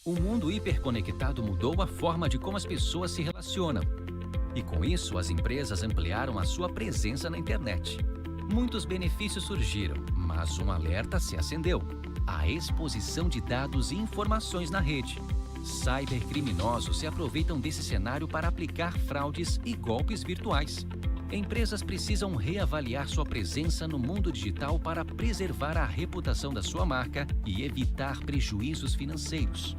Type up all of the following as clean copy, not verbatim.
O mundo hiperconectado mudou a forma de como as pessoas se relacionam. E com isso, as empresas ampliaram a sua presença na internet. Muitos benefícios surgiram, mas um alerta se acendeu: a exposição de dados e informações na rede. Cybercriminosos se aproveitam desse cenário para aplicar fraudes e golpes virtuais. Empresas precisam reavaliar sua presença no mundo digital para preservar a reputação da sua marca e evitar prejuízos financeiros.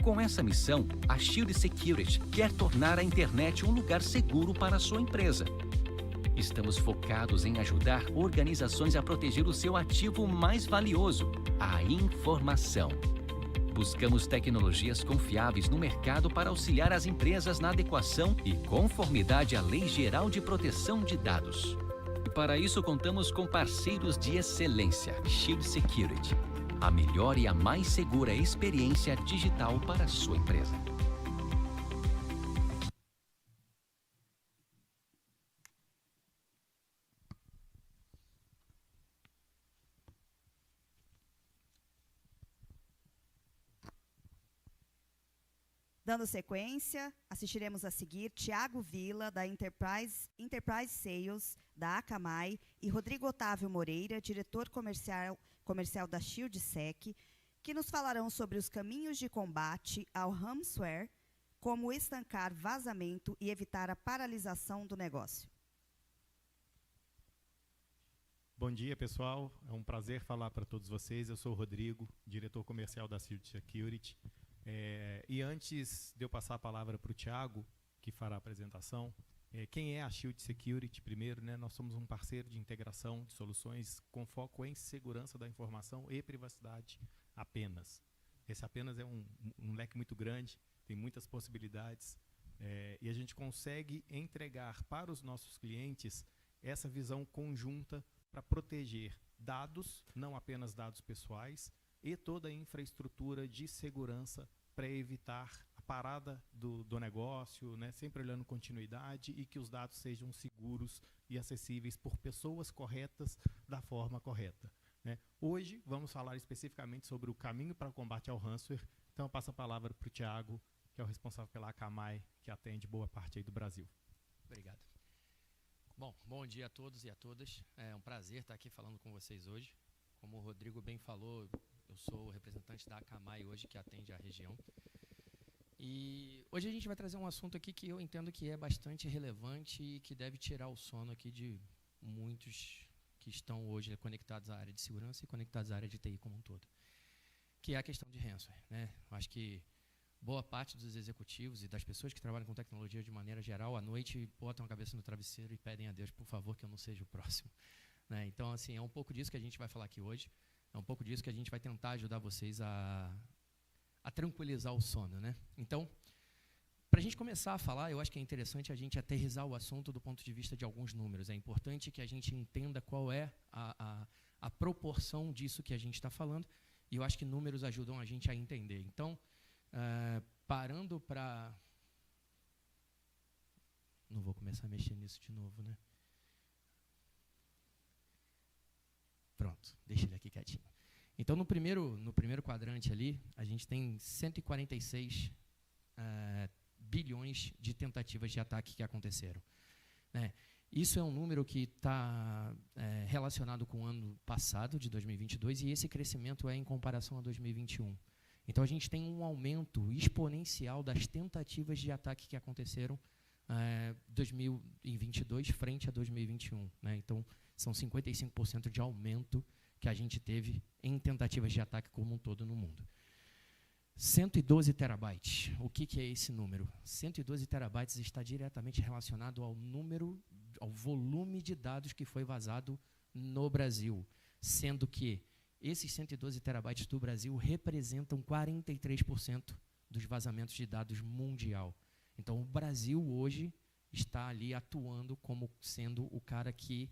Com essa missão, a Shield Security quer tornar a internet um lugar seguro para a sua empresa. Estamos focados em ajudar organizações a proteger o seu ativo mais valioso, a informação. Buscamos tecnologias confiáveis no mercado para auxiliar as empresas na adequação e conformidade à Lei Geral de Proteção de Dados. E para isso contamos com parceiros de excelência, Shield Security, a melhor e a mais segura experiência digital para a sua empresa. Dando sequência, assistiremos a seguir Tiago Vila, da Enterprise Sales, da Akamai, e Rodrigo Otávio Moreira, diretor comercial da Shield Sec, que nos falarão sobre os caminhos de combate ao ransomware, como estancar vazamento e evitar a paralisação do negócio. Bom dia, pessoal. É um prazer falar para todos vocês. Eu sou o Rodrigo, diretor comercial da Shield Security. E antes de eu passar a palavra para o Tiago, que fará a apresentação, quem é a Shield Security? Primeiro, né, nós somos um parceiro de integração de soluções com foco em segurança da informação e privacidade apenas. Esse apenas é um leque muito grande, tem muitas possibilidades, e a gente consegue entregar para os nossos clientes essa visão conjunta para proteger dados, não apenas dados pessoais, e toda a infraestrutura de segurança para evitar a parada do negócio, né, sempre olhando continuidade e que os dados sejam seguros e acessíveis por pessoas corretas da forma correta, né. Hoje vamos falar especificamente sobre o caminho para o combate ao ransomware, então eu passo a palavra para o Tiago, que é o responsável pela Akamai, que atende boa parte aí do Brasil. Obrigado. Bom dia a todos e a todas. É um prazer estar aqui falando com vocês hoje. Como o Rodrigo bem falou, eu sou o representante da Akamai hoje, que atende a região. E hoje a gente vai trazer um assunto aqui que eu entendo que é bastante relevante e que deve tirar o sono aqui de muitos que estão hoje conectados à área de segurança e conectados à área de TI como um todo, que é a questão de ransomware, né? Eu acho que boa parte dos executivos e das pessoas que trabalham com tecnologia de maneira geral, à noite botam a cabeça no travesseiro e pedem a Deus, por favor, que eu não seja o próximo, né? Então, assim, é um pouco disso que a gente vai falar aqui hoje. É um pouco disso que a gente vai tentar ajudar vocês a tranquilizar o sono, né? Então, para a gente começar a falar, eu acho que é interessante a gente aterrissar o assunto do ponto de vista de alguns números. É importante que a gente entenda qual é a proporção disso que a gente está falando, e eu acho que números ajudam a gente a entender. Então, parando para... Não vou começar a mexer nisso de novo, né? Pronto, deixa ele aqui quietinho. Então, no primeiro quadrante ali, a gente tem 146 bilhões de tentativas de ataque que aconteceram, né? Isso é um número que está relacionado com o ano passado, de 2022, e esse crescimento é em comparação a 2021. Então, a gente tem um aumento exponencial das tentativas de ataque que aconteceram em 2022 frente a 2021, né? Então, são 55% de aumento que a gente teve em tentativas de ataque como um todo no mundo. 112 terabytes. O que é esse número? 112 terabytes está diretamente relacionado ao volume de dados que foi vazado no Brasil, sendo que esses 112 terabytes do Brasil representam 43% dos vazamentos de dados mundial. Então, o Brasil hoje está ali atuando como sendo o cara que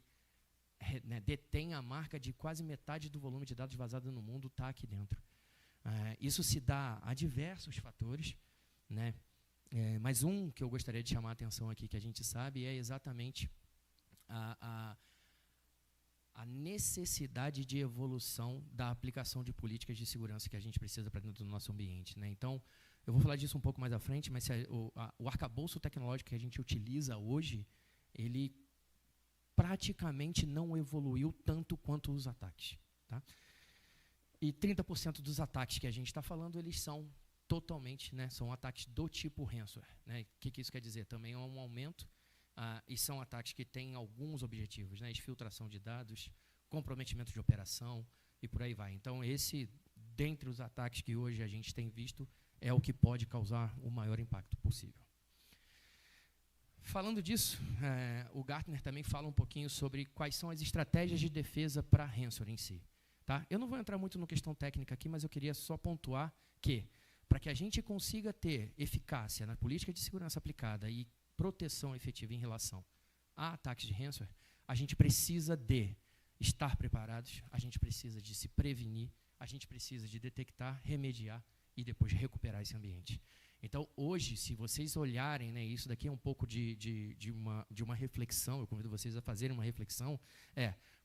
detém a marca de quase metade do volume de dados vazado no mundo, está aqui dentro. Isso se dá a diversos fatores, né? Mas um que eu gostaria de chamar a atenção aqui, que a gente sabe, é exatamente a necessidade de evolução da aplicação de políticas de segurança que a gente precisa para dentro do nosso ambiente, né? Então, eu vou falar disso um pouco mais à frente, mas o arcabouço tecnológico que a gente utiliza hoje, ele praticamente não evoluiu tanto quanto os ataques. Tá? E 30% dos ataques que a gente está falando, eles são totalmente, né, são ataques do tipo ransomware. Né? O que isso quer dizer? Também é um aumento, e são ataques que têm alguns objetivos, né? Exfiltração de dados, comprometimento de operação e por aí vai. Então, esse, dentre os ataques que hoje a gente tem visto, é o que pode causar o maior impacto possível. Falando disso, o Gartner também fala um pouquinho sobre quais são as estratégias de defesa para ransomware em si. Tá? Eu não vou entrar muito na questão técnica aqui, mas eu queria só pontuar que, para que a gente consiga ter eficácia na política de segurança aplicada e proteção efetiva em relação a ataques de ransomware, a gente precisa de estar preparados, a gente precisa de se prevenir, a gente precisa de detectar, remediar e depois recuperar esse ambiente. Então, hoje, se vocês olharem, né, isso daqui é um pouco de uma reflexão, eu convido vocês a fazerem uma reflexão,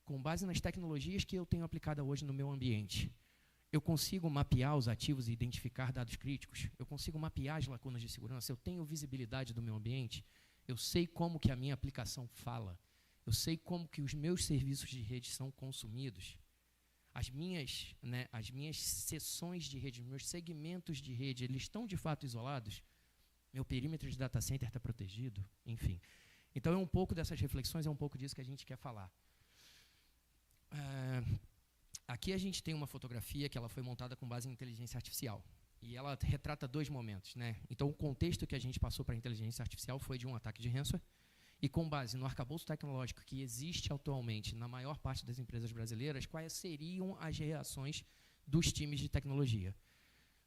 com base nas tecnologias que eu tenho aplicada hoje no meu ambiente, eu consigo mapear os ativos e identificar dados críticos, eu consigo mapear as lacunas de segurança, eu tenho visibilidade do meu ambiente, eu sei como que a minha aplicação fala, eu sei como que os meus serviços de rede são consumidos, as minhas seções de rede, meus segmentos de rede, eles estão de fato isolados? Meu perímetro de data center está protegido? Enfim. Então, é um pouco dessas reflexões, é um pouco disso que a gente quer falar. Aqui a gente tem uma fotografia que ela foi montada com base em inteligência artificial. E ela retrata dois momentos. Né? Então, o contexto que a gente passou para a inteligência artificial foi de um ataque de ransomware, e com base no arcabouço tecnológico que existe atualmente na maior parte das empresas brasileiras, quais seriam as reações dos times de tecnologia.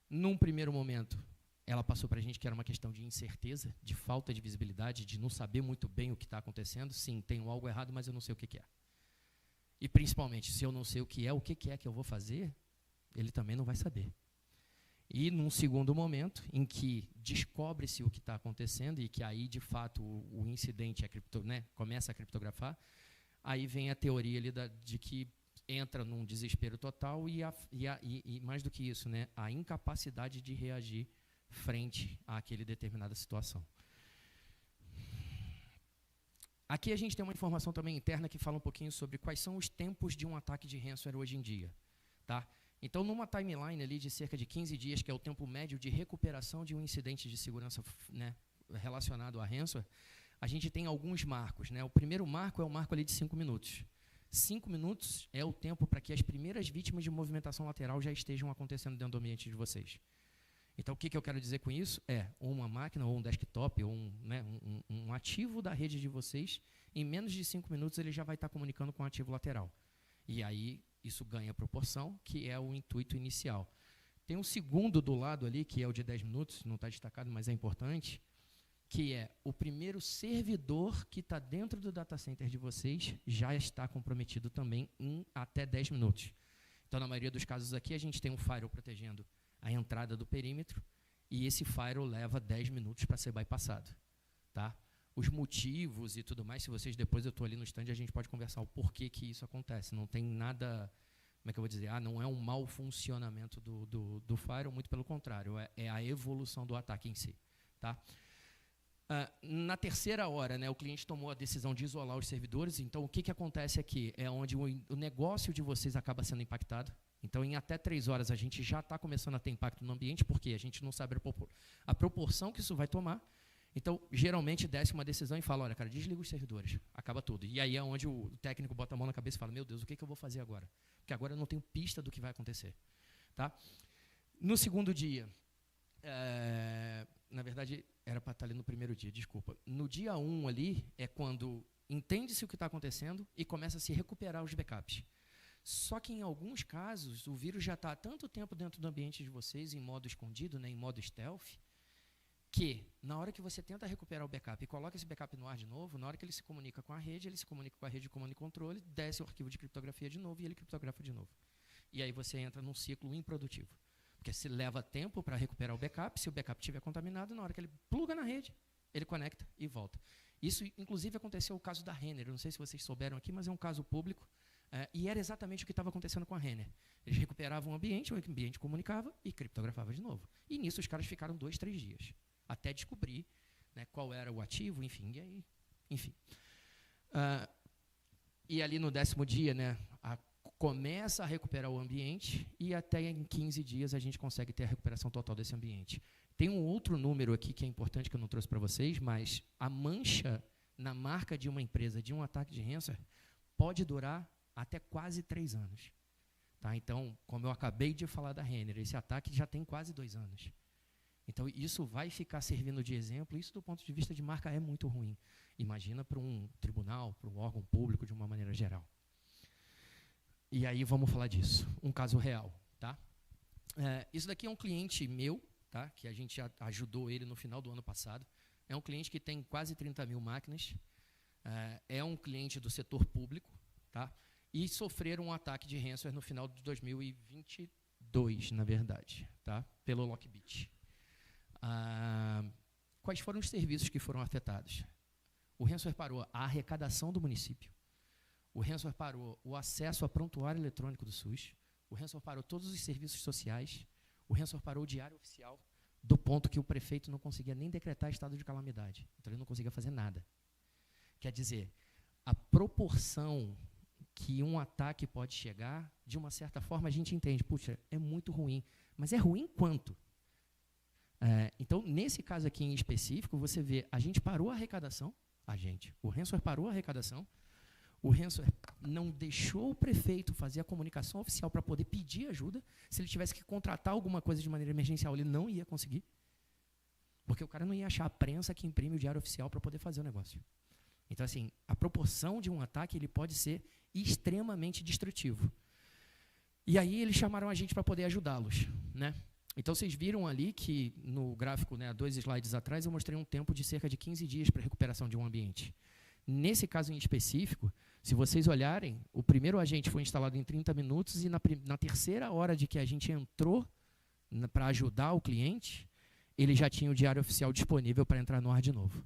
Num primeiro momento, ela passou para a gente que era uma questão de incerteza, de falta de visibilidade, de não saber muito bem o que está acontecendo. Sim, tenho algo errado, mas eu não sei o que é. E, principalmente, se eu não sei o que é que eu vou fazer, ele também não vai saber. E, num segundo momento, em que descobre-se o que está acontecendo e que aí, de fato, o incidente começa a criptografar, aí vem a teoria ali de que entra num desespero total e mais do que isso, né, a incapacidade de reagir frente àquela determinada situação. Aqui a gente tem uma informação também interna que fala um pouquinho sobre quais são os tempos de um ataque de ransomware hoje em dia. Tá? Então, numa timeline ali de cerca de 15 dias, que é o tempo médio de recuperação de um incidente de segurança, né, relacionado a ransomware, a gente tem alguns marcos. Né? O primeiro marco é o marco ali de 5 minutos. 5 minutos é o tempo para que as primeiras vítimas de movimentação lateral já estejam acontecendo dentro do ambiente de vocês. Então, o que eu quero dizer com isso? Ou uma máquina, ou um desktop, ou um ativo da rede de vocês, em menos de 5 minutos ele já vai estar comunicando com o ativo lateral. E aí, isso ganha proporção, que é o intuito inicial. Tem um segundo do lado ali, que é o de 10 minutos, não está destacado, mas é importante, que é o primeiro servidor que está dentro do data center de vocês já está comprometido também em até 10 minutos. Então, na maioria dos casos aqui, a gente tem um firewall protegendo a entrada do perímetro e esse firewall leva 10 minutos para ser bypassado. Tá? Os motivos e tudo mais, se vocês depois eu estou ali no stand, a gente pode conversar o porquê que isso acontece. Não tem nada, como é que eu vou dizer, não é um mau funcionamento do firewall, muito pelo contrário, é a evolução do ataque em si. Tá? Na terceira hora, né, o cliente tomou a decisão de isolar os servidores, então o que acontece aqui? É onde o negócio de vocês acaba sendo impactado. Então, em até 3 horas, a gente já está começando a ter impacto no ambiente, porque a gente não sabe a proporção que isso vai tomar. Então, geralmente, desce uma decisão e fala, olha, cara, desliga os servidores, acaba tudo. E aí é onde o técnico bota a mão na cabeça e fala, meu Deus, o que eu vou fazer agora? Porque agora eu não tenho pista do que vai acontecer. Tá? No segundo dia, na verdade, era para estar ali no primeiro dia, desculpa. No dia 1 ali, é quando entende-se o que está acontecendo e começa a se recuperar os backups. Só que, em alguns casos, o vírus já está há tanto tempo dentro do ambiente de vocês, em modo escondido, né, em modo stealth, que, na hora que você tenta recuperar o backup e coloca esse backup no ar de novo, na hora que ele se comunica com a rede, ele se comunica com a rede de comando e controle, desce o arquivo de criptografia de novo e ele criptografa de novo. E aí você entra num ciclo improdutivo. Porque se leva tempo para recuperar o backup, se o backup estiver contaminado, na hora que ele pluga na rede, ele conecta e volta. Isso, inclusive, aconteceu o caso da Renner. Eu não sei se vocês souberam aqui, mas é um caso público. E era exatamente o que estava acontecendo com a Renner. Eles recuperavam o ambiente comunicava e criptografava de novo. E nisso os caras ficaram 2, 3 dias, até descobrir, né, qual era o ativo, enfim. E aí, enfim. E ali no 10º dia, né, começa a recuperar o ambiente e até em 15 dias a gente consegue ter a recuperação total desse ambiente. Tem um outro número aqui que é importante que eu não trouxe para vocês, mas a mancha na marca de uma empresa de um ataque de ransomware pode durar até quase 3 anos. Tá? Então, como eu acabei de falar da Renner, esse ataque já tem quase 2 anos. Então, isso vai ficar servindo de exemplo. Isso, do ponto de vista de marca, é muito ruim. Imagina para um tribunal, para um órgão público, de uma maneira geral. E aí, vamos falar disso. Um caso real. Tá? Isso daqui é um cliente meu, tá? Que a gente ajudou ele no final do ano passado. É um cliente que tem quase 30 mil máquinas. É um cliente do setor público. Tá? E sofreram um ataque de ransomware no final de 2022, na verdade, tá? Pelo Lockbit. Quais foram os serviços que foram afetados? O ransomware parou a arrecadação do município, o ransomware parou o acesso a prontuário eletrônico do SUS, o ransomware parou todos os serviços sociais, o ransomware parou o diário oficial, do ponto que o prefeito não conseguia nem decretar estado de calamidade. Então, ele não conseguia fazer nada. Quer dizer, a proporção que um ataque pode chegar, de uma certa forma, a gente entende, puxa, é muito ruim. Mas é ruim quanto? Então, nesse caso aqui em específico, você vê, a gente parou a arrecadação, o ransomware parou a arrecadação, o ransomware não deixou o prefeito fazer a comunicação oficial para poder pedir ajuda. Se ele tivesse que contratar alguma coisa de maneira emergencial, ele não ia conseguir, porque o cara não ia achar a prensa que imprime o diário oficial para poder fazer o negócio. Então, assim, a proporção de um ataque ele pode ser extremamente destrutivo. E aí eles chamaram a gente para poder ajudá-los, né? Então, vocês viram ali que no gráfico, né, 2 slides atrás, eu mostrei um tempo de cerca de 15 dias para recuperação de um ambiente. Nesse caso em específico, se vocês olharem, o primeiro agente foi instalado em 30 minutos e na 3ª hora de que a gente entrou para ajudar o cliente, ele já tinha o diário oficial disponível para entrar no ar de novo.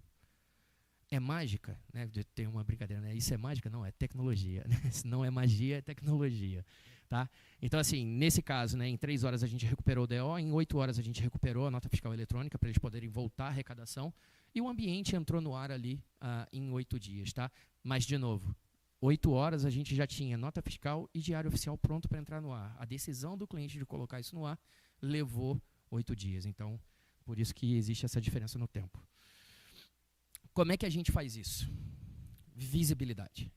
É mágica, né? Tem uma brincadeira, né? Isso é mágica? Não, é tecnologia. Né? Se não é magia, é tecnologia. Tá? Então, assim, nesse caso, né, em 3 horas a gente recuperou o DO, em 8 horas a gente recuperou a nota fiscal eletrônica para eles poderem voltar à arrecadação, e o ambiente entrou no ar ali em 8 dias. Tá? Mas, de novo, 8 horas a gente já tinha nota fiscal e diário oficial pronto para entrar no ar. A decisão do cliente de colocar isso no ar levou 8 dias. Então, por isso que existe essa diferença no tempo. Como é que a gente faz isso? Visibilidade.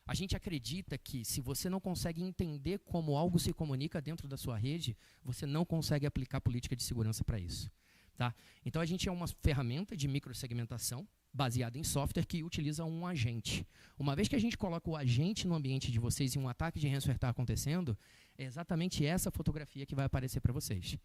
A gente acredita que se você não consegue entender como algo se comunica dentro da sua rede, você não consegue aplicar política de segurança para isso. Tá? Então, a gente é uma ferramenta de microsegmentação baseada em software que utiliza um agente. Uma vez que a gente coloca o agente no ambiente de vocês e um ataque de ransomware está acontecendo, é exatamente essa fotografia que vai aparecer para vocês.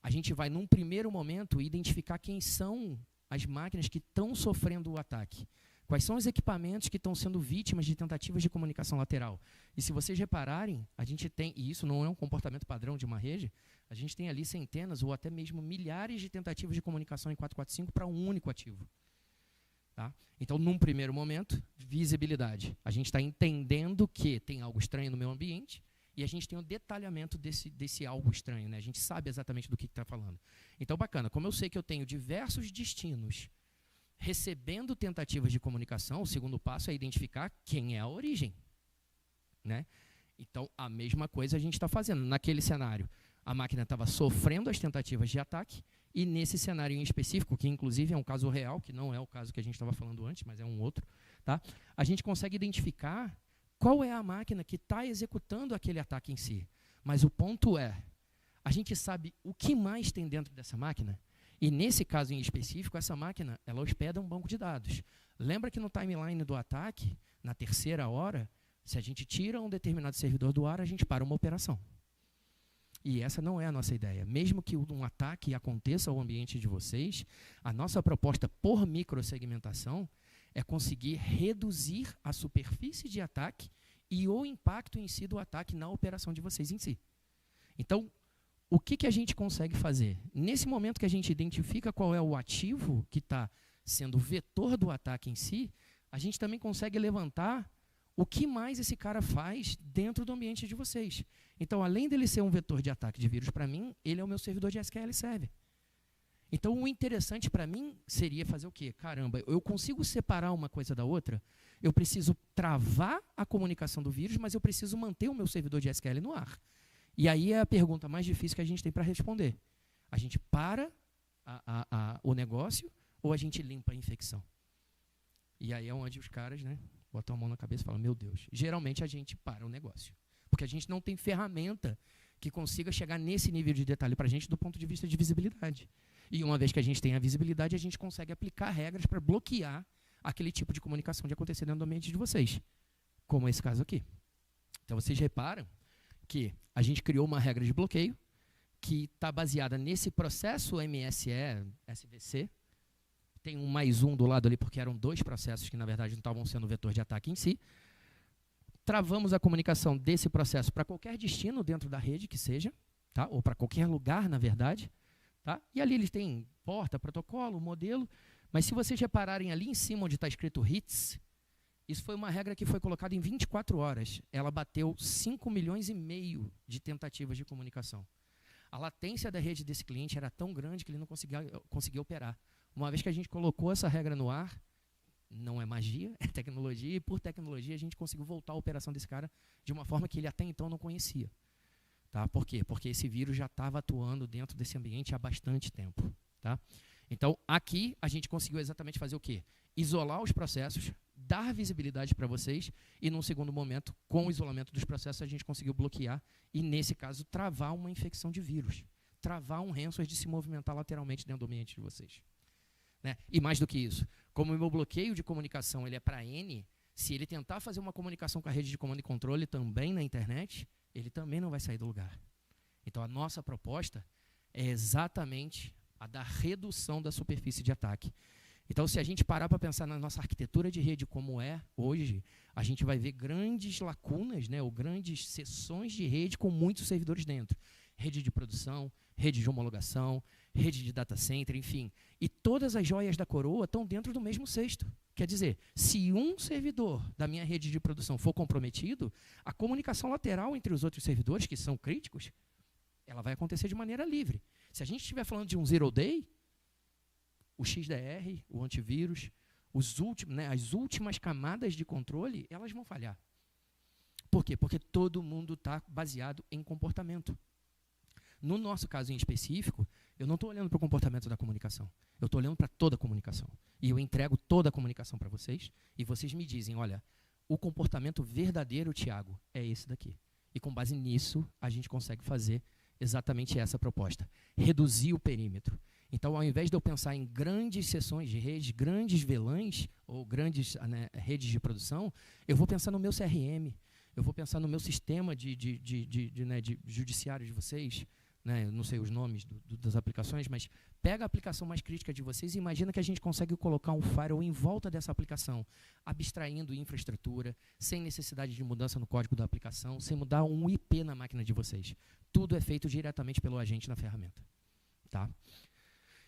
A gente vai, num primeiro momento, identificar quem são as máquinas que estão sofrendo o ataque. Quais são os equipamentos que estão sendo vítimas de tentativas de comunicação lateral? E se vocês repararem, a gente tem, e isso não é um comportamento padrão de uma rede, a gente tem ali centenas ou até mesmo milhares de tentativas de comunicação em 445 para um único ativo. Tá? Então, num primeiro momento, visibilidade. A gente está entendendo que tem algo estranho no meu ambiente e a gente tem um detalhamento desse algo estranho. Né? A gente sabe exatamente do que está falando. Então, bacana. Como eu sei que eu tenho diversos destinos recebendo tentativas de comunicação, o segundo passo é identificar quem é a origem. Né? Então, a mesma coisa a gente está fazendo. Naquele cenário, a máquina estava sofrendo as tentativas de ataque, e nesse cenário em específico, que inclusive é um caso real, que não é o caso que a gente estava falando antes, mas é um outro, tá? A gente consegue identificar qual é a máquina que está executando aquele ataque em si. Mas o ponto é, a gente sabe o que mais tem dentro dessa máquina. E nesse caso em específico, essa máquina, ela hospeda um banco de dados. Lembra que no timeline do ataque, na 3ª hora, se a gente tira um determinado servidor do ar, a gente para uma operação. E essa não é a nossa ideia. Mesmo que um ataque aconteça ao ambiente de vocês, a nossa proposta por microsegmentação é conseguir reduzir a superfície de ataque e o impacto em si do ataque na operação de vocês em si. Então, o que a gente consegue fazer? Nesse momento que a gente identifica qual é o ativo que está sendo o vetor do ataque em si, a gente também consegue levantar o que mais esse cara faz dentro do ambiente de vocês. Então, além dele ser um vetor de ataque de vírus para mim, ele é o meu servidor de SQL Server. Então, o interessante para mim seria fazer o quê? Caramba, eu consigo separar uma coisa da outra? Eu preciso travar a comunicação do vírus, mas eu preciso manter o meu servidor de SQL no ar. E aí é a pergunta mais difícil que a gente tem para responder. A gente para o negócio ou a gente limpa a infecção? E aí é onde os caras, né, botam a mão na cabeça e falam, meu Deus. Geralmente a gente para o negócio. Porque a gente não tem ferramenta que consiga chegar nesse nível de detalhe para a gente do ponto de vista de visibilidade. E uma vez que a gente tem a visibilidade, a gente consegue aplicar regras para bloquear aquele tipo de comunicação de acontecer dentro do ambiente de vocês. Como esse caso aqui. Então vocês reparam que a gente criou uma regra de bloqueio que está baseada nesse processo MSE, SVC. Tem um mais um do lado ali, porque eram 2 processos que, na verdade, não estavam sendo vetor de ataque em si. Travamos a comunicação desse processo para qualquer destino dentro da rede que seja, tá? Ou para qualquer lugar, na verdade. Tá? E ali eles têm porta, protocolo, modelo. Mas se vocês repararem ali em cima onde está escrito hits, isso foi uma regra que foi colocada em 24 horas. Ela bateu 5,5 milhões de tentativas de comunicação. A latência da rede desse cliente era tão grande que ele não conseguia operar. Uma vez que a gente colocou essa regra no ar, não é magia, é tecnologia, e por tecnologia a gente conseguiu voltar a operação desse cara de uma forma que ele até então não conhecia. Tá? Por quê? Porque esse vírus já estava atuando dentro desse ambiente há bastante tempo. Tá? Então, aqui a gente conseguiu exatamente fazer o quê? Isolar os processos, dar visibilidade para vocês e, num segundo momento, com o isolamento dos processos, a gente conseguiu bloquear e, nesse caso, travar uma infecção de vírus. Travar um ransomware de se movimentar lateralmente dentro do ambiente de vocês. Né? E mais do que isso, como o meu bloqueio de comunicação ele é para N, se ele tentar fazer uma comunicação com a rede de comando e controle também na internet, ele também não vai sair do lugar. Então, a nossa proposta é exatamente a da redução da superfície de ataque. Então, se a gente parar para pensar na nossa arquitetura de rede como é hoje, a gente vai ver grandes lacunas, né, ou grandes seções de rede com muitos servidores dentro. Rede de produção, rede de homologação, rede de data center, enfim. E todas as joias da coroa estão dentro do mesmo cesto. Quer dizer, se um servidor da minha rede de produção for comprometido, a comunicação lateral entre os outros servidores, que são críticos, ela vai acontecer de maneira livre. Se a gente estiver falando de um zero day, o XDR, o antivírus, as últimas camadas de controle, elas vão falhar. Por quê? Porque todo mundo está baseado em comportamento. No nosso caso em específico, eu não estou olhando para o comportamento da comunicação. Eu estou olhando para toda a comunicação. E eu entrego toda a comunicação para vocês, e vocês me dizem, olha, o comportamento verdadeiro, Thiago, é esse daqui. E com base nisso, a gente consegue fazer exatamente essa proposta. Reduzir o perímetro. Então, ao invés de eu pensar em grandes seções de rede, grandes VLANs, ou grandes redes de produção, eu vou pensar no meu CRM, eu vou pensar no meu sistema de judiciário de vocês, né, eu não sei os nomes das aplicações, mas pega a aplicação mais crítica de vocês e imagina que a gente consegue colocar um firewall em volta dessa aplicação, abstraindo infraestrutura, sem necessidade de mudança no código da aplicação, sem mudar um IP na máquina de vocês. Tudo é feito diretamente pelo agente na ferramenta. Tá?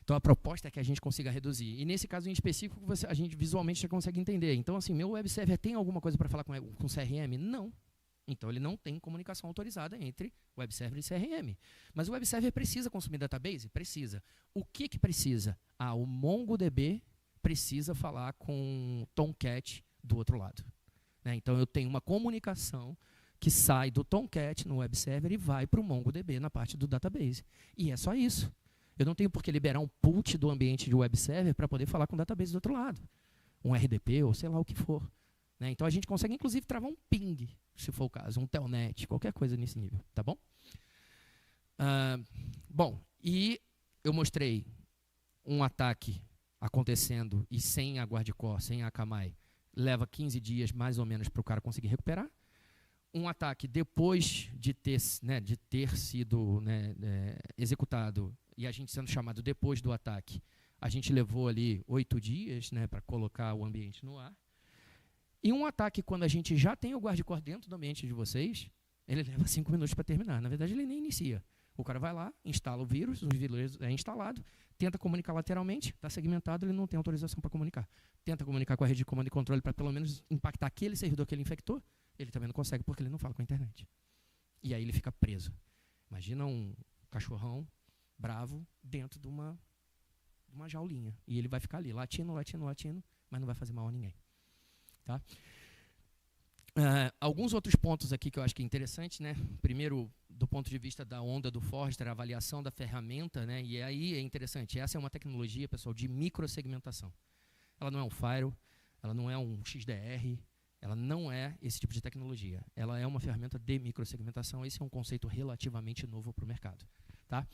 Então, a proposta é que a gente consiga reduzir. E, nesse caso em específico, a gente visualmente já consegue entender. Então, assim, meu web server tem alguma coisa para falar com CRM? Não. Então, ele não tem comunicação autorizada entre web server e CRM. Mas o web server precisa consumir database? Precisa. O que precisa? O MongoDB precisa falar com Tomcat do outro lado. Né? Então, eu tenho uma comunicação que sai do Tomcat no web server e vai para o MongoDB na parte do database. E é só isso. Eu não tenho por que liberar um put do ambiente de web server para poder falar com o database do outro lado. Um RDP ou sei lá o que for. Né? Então, a gente consegue, inclusive, travar um ping, se for o caso, um telnet, qualquer coisa nesse nível. Tá bom? Bom, e eu mostrei um ataque acontecendo e sem a guarda-core, sem a Akamai, leva 15 dias mais ou menos para o cara conseguir recuperar. Um ataque depois de ter sido executado e a gente sendo chamado depois do ataque, a gente levou ali 8 dias para colocar o ambiente no ar. E um ataque, quando a gente já tem o guarda-core dentro do ambiente de vocês, ele leva 5 minutos para terminar. Na verdade, ele nem inicia. O cara vai lá, instala o vírus é instalado, tenta comunicar lateralmente, está segmentado, ele não tem autorização para comunicar. Tenta comunicar com a rede de comando e controle para pelo menos impactar aquele servidor que ele infectou, ele também não consegue porque ele não fala com a internet. E aí ele fica preso. Imagina um cachorrão bravo dentro de uma jaulinha. E ele vai ficar ali, latindo, mas não vai fazer mal a ninguém. Tá? Alguns outros pontos aqui que eu acho que é interessante, né? Primeiro, do ponto de vista da onda do Forrester, a avaliação da ferramenta, né? E aí é interessante, essa é uma tecnologia, pessoal, de microsegmentação. Ela não é um firewall, ela não é um XDR, ela não é esse tipo de tecnologia. Ela é uma ferramenta de microsegmentação, esse é um conceito relativamente novo para o mercado. Tá?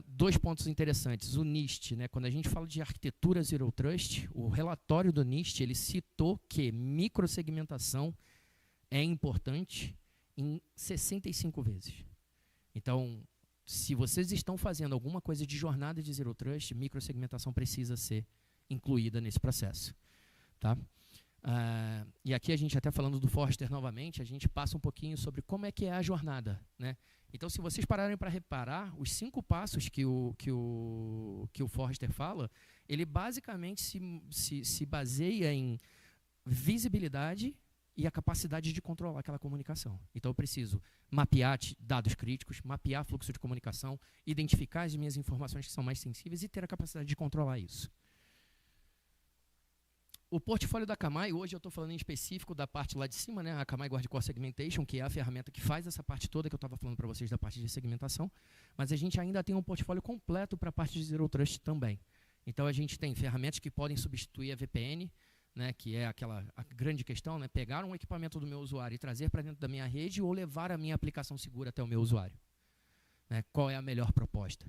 2 pontos interessantes. O NIST, né? Quando a gente fala de arquitetura Zero Trust, o relatório do NIST ele citou que microsegmentação é importante em 65 vezes. Então, se vocês estão fazendo alguma coisa de jornada de Zero Trust, microsegmentação precisa ser incluída nesse processo. Tá? E aqui a gente até falando do Forrester novamente, a gente passa um pouquinho sobre como é que é a jornada, né? Então, se vocês pararem para reparar, os 5 passos que o Forrester fala, ele basicamente se baseia em visibilidade e a capacidade de controlar aquela comunicação. Então, eu preciso mapear dados críticos, mapear fluxo de comunicação, identificar as minhas informações que são mais sensíveis e ter a capacidade de controlar isso. O portfólio da Akamai, hoje eu estou falando em específico da parte lá de cima, né, a Akamai Guardicore Segmentation, que é a ferramenta que faz essa parte toda que eu estava falando para vocês da parte de segmentação, mas a gente ainda tem um portfólio completo para a parte de Zero Trust também. Então a gente tem ferramentas que podem substituir a VPN, né, que é a grande questão, né, pegar um equipamento do meu usuário e trazer para dentro da minha rede ou levar a minha aplicação segura até o meu usuário. Né, qual é a melhor proposta?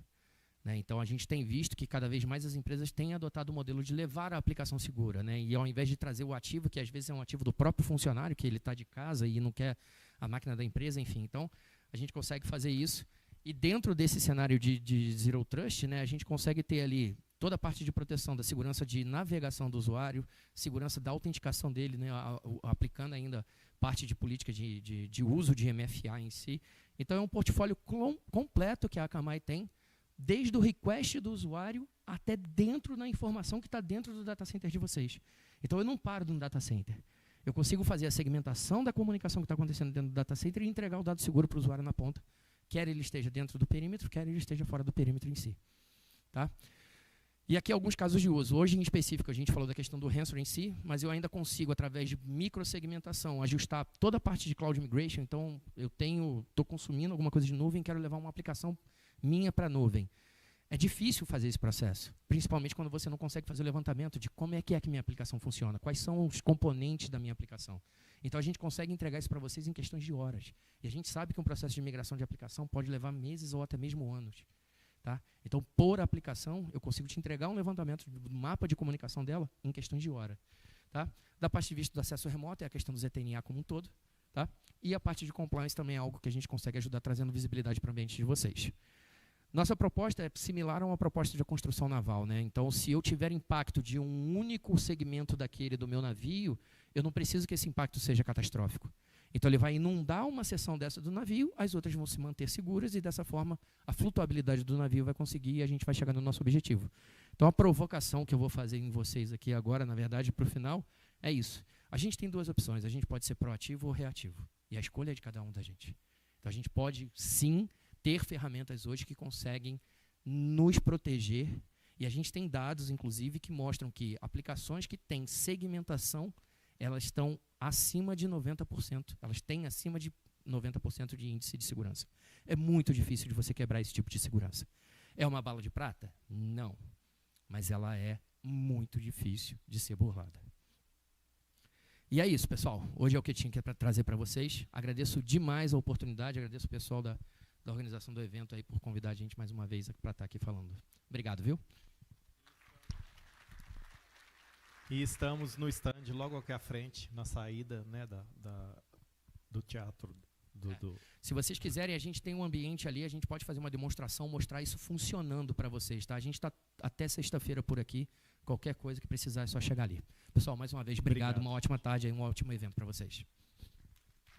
Né, então, a gente tem visto que cada vez mais as empresas têm adotado o modelo de levar a aplicação segura. Né, e ao invés de trazer o ativo, que às vezes é um ativo do próprio funcionário, que ele está de casa e não quer a máquina da empresa, enfim. Então, a gente consegue fazer isso. E dentro desse cenário de Zero Trust, né, a gente consegue ter ali toda a parte de proteção da segurança de navegação do usuário, segurança da autenticação dele, né, aplicando ainda parte de política de uso de MFA em si. Então, é um portfólio completo que a Akamai tem, desde o request do usuário até dentro da informação que está dentro do data center de vocês. Então, eu não paro no data center. Eu consigo fazer a segmentação da comunicação que está acontecendo dentro do data center e entregar o dado seguro para o usuário na ponta, quer ele esteja dentro do perímetro, quer ele esteja fora do perímetro em si. Tá? E aqui alguns casos de uso. Hoje, em específico, a gente falou da questão do ransom em si, mas eu ainda consigo, através de microsegmentação, ajustar toda a parte de cloud migration. Então, eu estou consumindo alguma coisa de nuvem, quero levar uma aplicação minha para a nuvem. É difícil fazer esse processo, principalmente quando você não consegue fazer o levantamento de como é que minha aplicação funciona, quais são os componentes da minha aplicação. Então, a gente consegue entregar isso para vocês em questões de horas. E a gente sabe que um processo de migração de aplicação pode levar meses ou até mesmo anos. Tá? Então, por aplicação, eu consigo te entregar um levantamento do mapa de comunicação dela em questões de hora. Tá? Da parte de vista do acesso remoto, é a questão do ZTNA como um todo. Tá? E a parte de compliance também é algo que a gente consegue ajudar trazendo visibilidade para o ambiente de vocês. Nossa proposta é similar a uma proposta de construção naval. Né? Então, se eu tiver impacto de um único segmento daquele do meu navio, eu não preciso que esse impacto seja catastrófico. Então, ele vai inundar uma seção dessa do navio, as outras vão se manter seguras e, dessa forma, a flutuabilidade do navio vai conseguir e a gente vai chegar no nosso objetivo. Então, a provocação que eu vou fazer em vocês aqui agora, na verdade, para o final, é isso. A gente tem 2 opções. A gente pode ser proativo ou reativo. E a escolha é de cada um da gente. Então, a gente pode, sim, ter ferramentas hoje que conseguem nos proteger. E a gente tem dados, inclusive, que mostram que aplicações que têm segmentação, elas estão acima de 90%. Elas têm acima de 90% de índice de segurança. É muito difícil de você quebrar esse tipo de segurança. É uma bala de prata? Não. Mas ela é muito difícil de ser burlada. E é isso, pessoal. Hoje é o que eu tinha que trazer para vocês. Agradeço demais a oportunidade, agradeço o pessoal da organização do evento aí por convidar a gente mais uma vez para estar aqui falando. Obrigado, viu? E estamos no stand logo aqui à frente, na saída, né, do teatro. Se vocês quiserem, a gente tem um ambiente ali, a gente pode fazer uma demonstração, mostrar isso funcionando para vocês. Tá? A gente está até sexta-feira por aqui. Qualquer coisa que precisar é só chegar ali. Pessoal, mais uma vez, obrigado. Uma ótima tarde e um ótimo evento para vocês.